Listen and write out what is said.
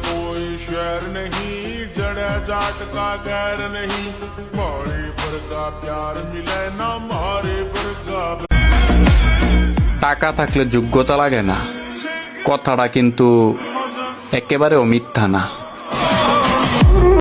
कोई शहर नहीं, जड़ा जाट का गैर नहीं, मारे पर का प्यार मिले ना मारे पर का। টাকা থাকলে যোগ্যতা লাগে না, কথাটা কিন্তু একেবারেও মিথ্যা না।